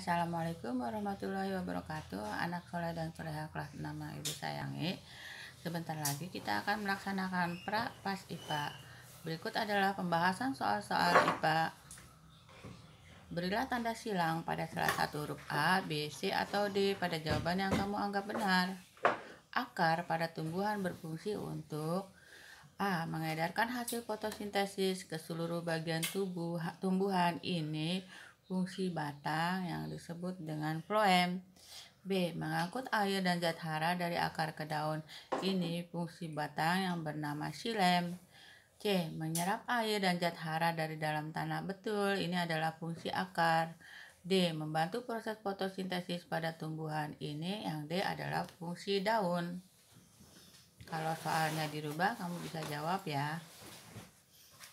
Assalamualaikum warahmatullahi wabarakatuh. Anak soleh dan soleha kelas 6 yang ibu sayangi. Sebentar lagi kita akan melaksanakan pra-pas IPA. Berikut adalah pembahasan soal-soal IPA. Berilah tanda silang pada salah satu huruf A, B, C, atau D pada jawaban yang kamu anggap benar. Akar pada tumbuhan berfungsi untuk A. Mengedarkan hasil fotosintesis ke seluruh bagian tumbuhan. Ini fungsi batang yang disebut dengan floem. B. Mengangkut air dan zat hara dari akar ke daun. Ini fungsi batang yang bernama xilem. C. Menyerap air dan zat hara dari dalam tanah. Betul, ini adalah fungsi akar. D. Membantu proses fotosintesis pada tumbuhan. Ini yang D adalah fungsi daun. Kalau soalnya dirubah, kamu bisa jawab ya.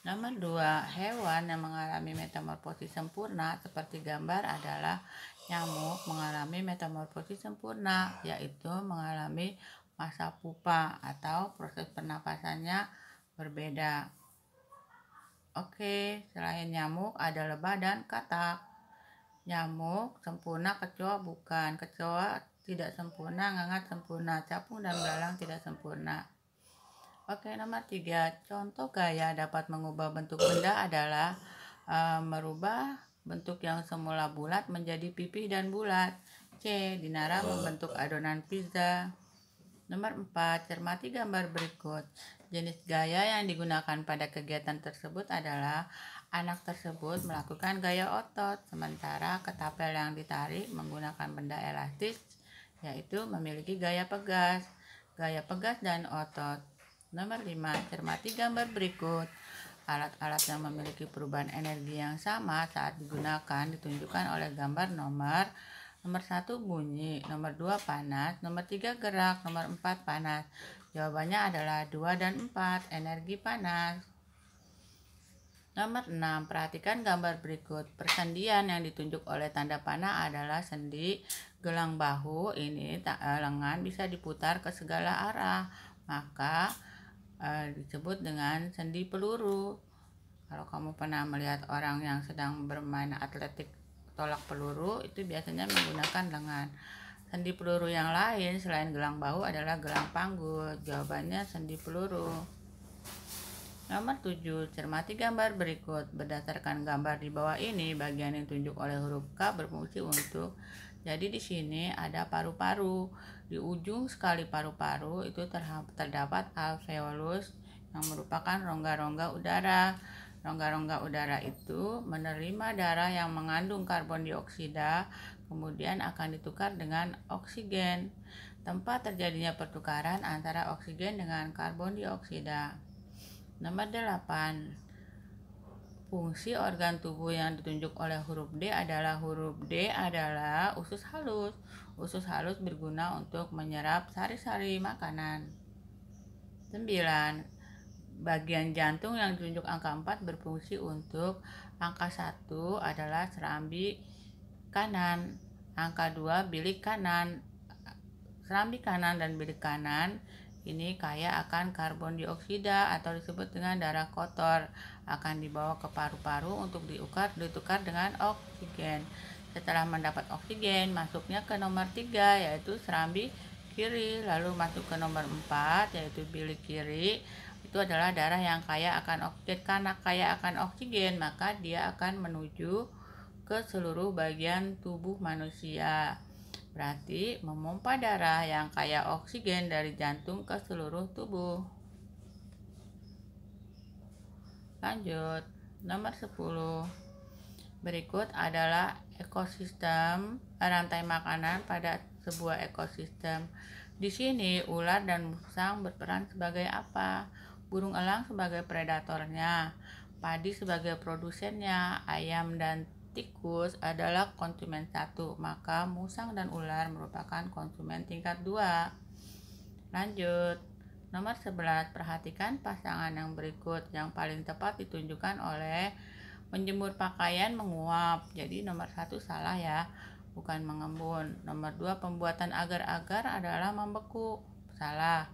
Nomor 2, hewan yang mengalami metamorfosis sempurna seperti gambar adalah nyamuk mengalami metamorfosis sempurna, yaitu mengalami masa pupa atau proses pernapasannya berbeda. Oke, selain nyamuk ada lebah dan katak. Nyamuk sempurna, kecoa bukan. Kecoa tidak sempurna, ngangat sempurna, capung dan belalang tidak sempurna. Oke, nomor 3, contoh gaya dapat mengubah bentuk benda adalah merubah bentuk yang semula bulat menjadi pipih dan bulat. C. Dinara membentuk adonan pizza. Nomor 4, cermati gambar berikut. Jenis gaya yang digunakan pada kegiatan tersebut adalah anak tersebut melakukan gaya otot, sementara ketapel yang ditarik menggunakan benda elastis, yaitu memiliki gaya pegas dan otot. Nomor 5, cermati gambar berikut. Alat-alat yang memiliki perubahan energi yang sama saat digunakan ditunjukkan oleh gambar nomor 1 bunyi, nomor 2 panas, nomor 3 gerak, nomor 4 panas. Jawabannya adalah 2 dan 4, energi panas. Nomor 6, perhatikan gambar berikut. Persendian yang ditunjuk oleh tanda panah adalah sendi gelang bahu. Ini lengan bisa diputar ke segala arah, maka disebut dengan sendi peluru. Kalau kamu pernah melihat orang yang sedang bermain atletik tolak peluru, itu biasanya menggunakan lengan. Sendi peluru yang lain selain gelang bahu adalah gelang panggul. Jawabannya sendi peluru. Nomor 7, cermati gambar berikut. Berdasarkan gambar di bawah ini, bagian yang ditunjuk oleh huruf K berfungsi untuk. Jadi di sini ada paru-paru. Di ujung sekali paru-paru itu terdapat alveolus yang merupakan rongga-rongga udara. Rongga-rongga udara itu menerima darah yang mengandung karbon dioksida, kemudian akan ditukar dengan oksigen. Tempat terjadinya pertukaran antara oksigen dengan karbon dioksida. Nomor 8, fungsi organ tubuh yang ditunjuk oleh huruf D adalah usus halus. Usus halus berguna untuk menyerap sari-sari makanan. 9, bagian jantung yang ditunjuk angka 4 berfungsi untuk. Angka 1 adalah serambi kanan, angka 2 bilik kanan. Serambi kanan dan bilik kanan ini kaya akan karbon dioksida atau disebut dengan darah kotor, akan dibawa ke paru-paru untuk ditukar dengan oksigen. Setelah mendapat oksigen, masuknya ke nomor 3 yaitu serambi kiri, lalu masuk ke nomor 4 yaitu bilik kiri. Itu adalah darah yang kaya akan oksigen. Karena kaya akan oksigen, maka dia akan menuju ke seluruh bagian tubuh manusia. Berarti memompa darah yang kaya oksigen dari jantung ke seluruh tubuh. Lanjut, nomor 10. Berikut adalah ekosistem rantai makanan pada sebuah ekosistem. Di sini ular dan musang berperan sebagai apa? Burung elang sebagai predatornya, padi sebagai produsennya, ayam dan tikus adalah konsumen 1, maka musang dan ular merupakan konsumen tingkat 2. Lanjut, nomor 11, perhatikan pasangan yang berikut. Yang paling tepat ditunjukkan oleh menjemur pakaian menguap. Jadi nomor 1 salah ya, bukan mengembun. Nomor 2, pembuatan agar-agar adalah membeku. Salah,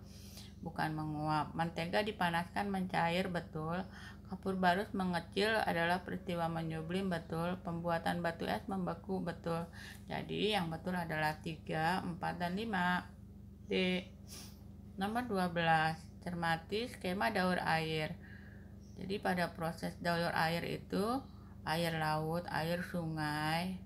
bukan menguap. Mentega dipanaskan mencair, betul. Kapur barus mengecil adalah peristiwa menyublim, betul. Pembuatan batu es membeku, betul. Jadi yang betul adalah 3, 4, dan 5. D. Nomor 12. Cermati skema daur air. Jadi pada proses daur air itu, air laut, air sungai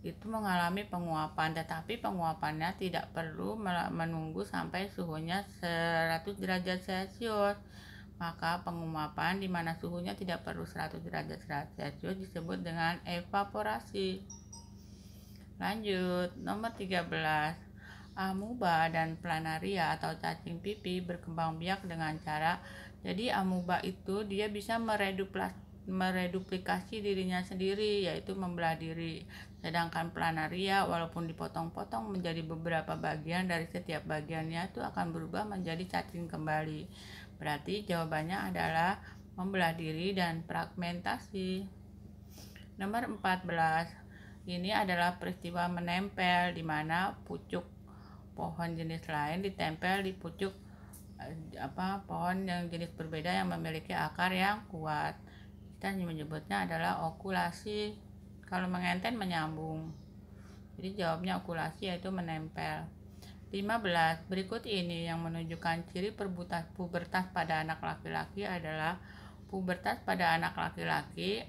itu mengalami penguapan, tetapi penguapannya tidak perlu menunggu sampai suhunya 100 derajat Celcius. Maka penguapan di mana suhunya tidak perlu 100 derajat Celcius disebut dengan evaporasi. Lanjut, nomor 13. Amuba dan planaria atau cacing pipi berkembang biak dengan cara, jadi amuba itu dia bisa mereduplikasi dirinya sendiri, yaitu membelah diri. Sedangkan planaria walaupun dipotong-potong menjadi beberapa bagian, dari setiap bagiannya itu akan berubah menjadi cacing kembali. Berarti jawabannya adalah membelah diri dan fragmentasi. Nomor 14. Ini adalah peristiwa menempel, di mana pucuk pohon jenis lain ditempel di pucuk pohon yang jenis berbeda yang memiliki akar yang kuat. Kita menyebutnya adalah okulasi. Kalau mengenten menyambung. Jadi jawabnya okulasi, yaitu menempel. 15. Berikut ini yang menunjukkan ciri pubertas pada anak laki-laki adalah pubertas pada anak laki-laki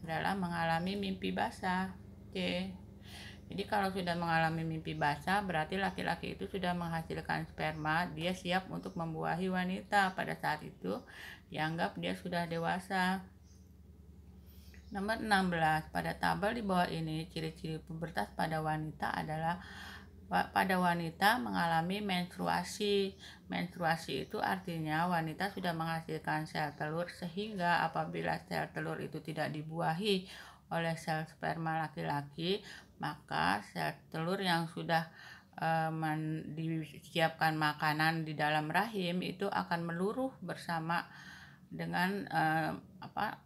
adalah mengalami mimpi basah. C. Jadi kalau sudah mengalami mimpi basah, berarti laki-laki itu sudah menghasilkan sperma, dia siap untuk membuahi wanita. Pada saat itu dianggap dia sudah dewasa. Nomor 16. Pada tabel di bawah ini, ciri-ciri pubertas pada wanita adalah pada wanita mengalami menstruasi. Menstruasi itu artinya wanita sudah menghasilkan sel telur, sehingga apabila sel telur itu tidak dibuahi oleh sel sperma laki-laki, maka sel telur yang sudah disiapkan makanan di dalam rahim itu akan meluruh bersama dengan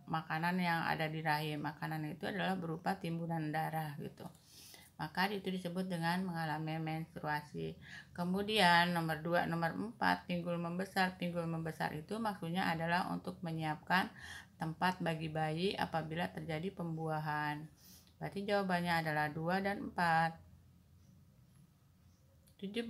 makanan yang ada di rahim. Makanan itu adalah berupa timbunan darah gitu. Maka itu disebut dengan mengalami menstruasi. Kemudian nomor 2, nomor 4, pinggul membesar. Pinggul membesar itu maksudnya adalah untuk menyiapkan tempat bagi bayi apabila terjadi pembuahan. Berarti jawabannya adalah 2 dan 4. 17.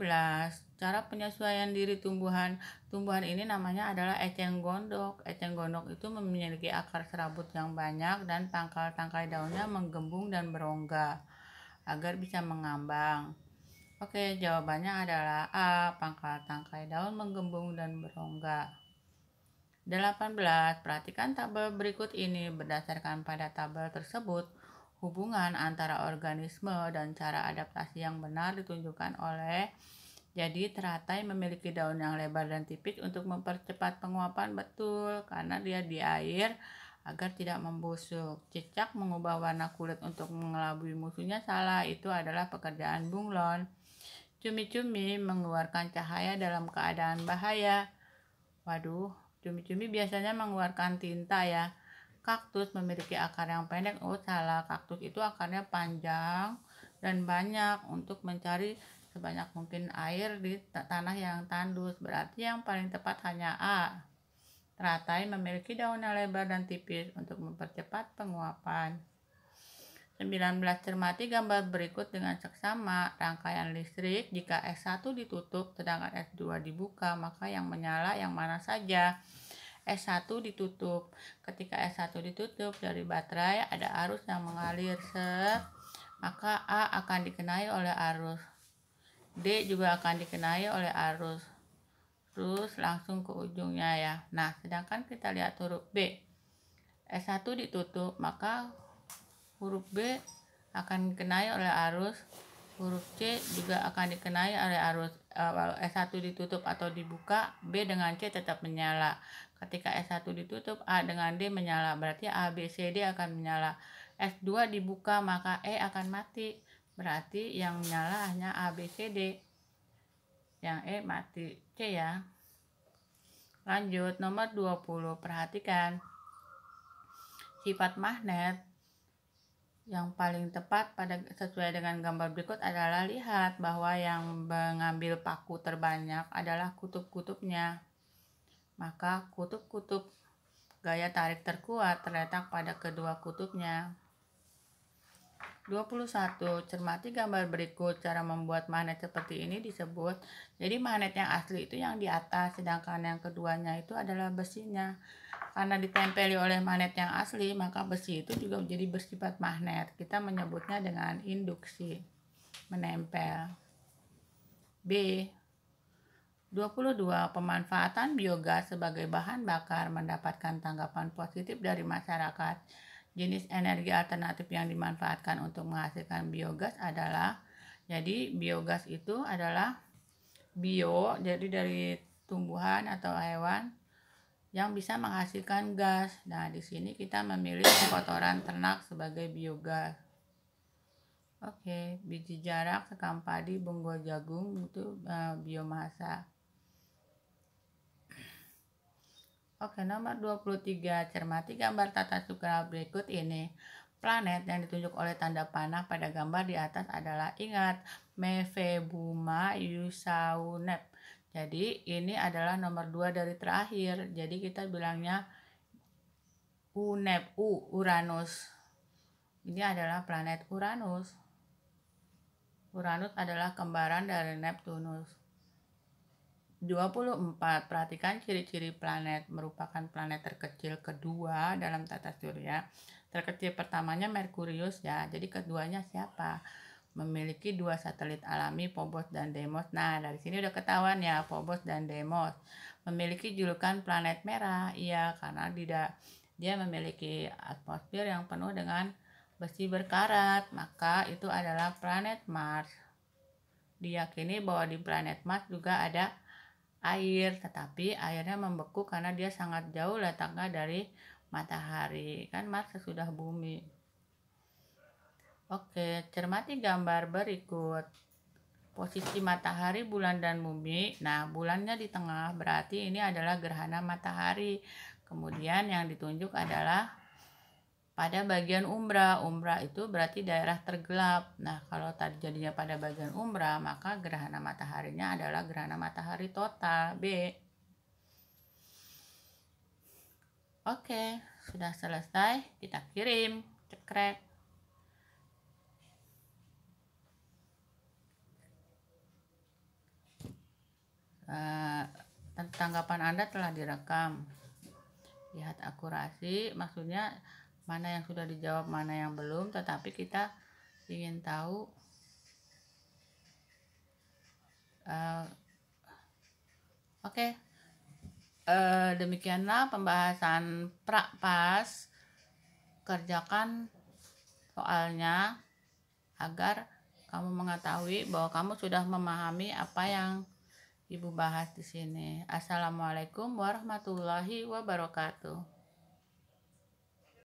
Cara penyesuaian diri tumbuhan. Tumbuhan ini namanya adalah eceng gondok. Eceng gondok itu memiliki akar serabut yang banyak dan tangkai-tangkai daunnya menggembung dan berongga agar bisa mengambang. Oke, jawabannya adalah A, pangkal tangkai daun menggembung dan berongga. 18. Perhatikan tabel berikut ini. Berdasarkan pada tabel tersebut, hubungan antara organisme dan cara adaptasi yang benar ditunjukkan oleh, jadi teratai memiliki daun yang lebar dan tipis untuk mempercepat penguapan, betul, karena dia di air agar tidak membusuk. Cicak mengubah warna kulit untuk mengelabui musuhnya, salah, itu adalah pekerjaan bunglon. Cumi-cumi mengeluarkan cahaya dalam keadaan bahaya. Waduh, cumi-cumi biasanya mengeluarkan tinta ya. Kaktus memiliki akar yang pendek, salah, kaktus itu akarnya panjang dan banyak untuk mencari sebanyak mungkin air di tanah yang tandus. Berarti yang paling tepat hanya A. Teratai memiliki daun yang lebar dan tipis untuk mempercepat penguapan. 19. Cermati gambar berikut dengan seksama. Rangkaian listrik, jika S1 ditutup sedangkan S2 dibuka, maka yang menyala yang mana saja? S1 ditutup. Ketika S1 ditutup, dari baterai ada arus yang mengalir, maka A akan dikenai oleh arus, D juga akan dikenai oleh arus, terus langsung ke ujungnya ya. Nah, sedangkan kita lihat huruf B, S1 ditutup, maka huruf B akan dikenai oleh arus, huruf C juga akan dikenai oleh arus. S1 ditutup atau dibuka, B dengan C tetap menyala. Ketika S1 ditutup, A dengan D menyala, berarti A, B, C, D akan menyala. S2 dibuka, maka E akan mati, berarti yang menyala hanya A, B, C, D. Yang E mati, C ya. Lanjut, nomor 20, perhatikan. Sifat magnet yang paling tepat sesuai dengan gambar berikut adalah, lihat bahwa yang mengambil paku terbanyak adalah kutub-kutubnya. Maka kutub-kutub Gaya tarik terkuat terletak pada kedua kutubnya. 21. Cermati gambar berikut. Cara membuat magnet seperti ini disebut. Jadi magnet yang asli itu yang di atas, sedangkan yang keduanya itu adalah besinya. Karena ditempeli oleh magnet yang asli, maka besi itu juga menjadi bersifat magnet. Kita menyebutnya dengan induksi, menempel. B. 22. Pemanfaatan biogas sebagai bahan bakar mendapatkan tanggapan positif dari masyarakat. Jenis energi alternatif yang dimanfaatkan untuk menghasilkan biogas adalah, jadi biogas itu adalah bio, jadi dari tumbuhan atau hewan yang bisa menghasilkan gas. Nah, di sini kita memilih kotoran ternak sebagai biogas. Oke, biji jarak, sekam padi, bonggol jagung itu biomasa. Oke, nomor 23. Cermati gambar tata surya berikut ini. Planet yang ditunjuk oleh tanda panah pada gambar di atas adalah, ingat, Mefebuma Yusaunep. Jadi ini adalah nomor 2 dari terakhir. Jadi kita bilangnya UNEP, Uranus. Ini adalah planet Uranus. Uranus adalah kembaran dari Neptunus. 24. Perhatikan ciri-ciri planet. Merupakan planet terkecil kedua dalam tata surya. Terkecil pertamanya Merkurius ya. Jadi keduanya siapa? Memiliki 2 satelit alami, Phobos dan Deimos. Nah, dari sini udah ketahuan ya, Phobos dan Deimos. Memiliki julukan planet merah. Iya, karena dia memiliki atmosfer yang penuh dengan besi berkarat. Maka itu adalah planet Mars. Diyakini bahwa di planet Mars juga ada air, tetapi airnya membeku karena dia sangat jauh letaknya dari matahari. Kan Mars sesudah bumi. Oke, cermati gambar berikut. Posisi matahari, bulan, dan bumi. Nah, bulannya di tengah, berarti ini adalah gerhana matahari. Kemudian yang ditunjuk adalah pada bagian umbra. Umbra itu berarti daerah tergelap. Nah, kalau tadi jadinya pada bagian umbra, maka gerhana mataharinya adalah gerhana matahari total. B. Oke, sudah selesai. Kita kirim. Cekrek. Tanggapan Anda telah direkam. Lihat akurasi, maksudnya mana yang sudah dijawab, mana yang belum, tetapi kita ingin tahu oke. Demikianlah pembahasan prakpas. Kerjakan soalnya agar kamu mengetahui bahwa kamu sudah memahami apa yang Ibu bahas di sini. Assalamualaikum warahmatullahi wabarakatuh.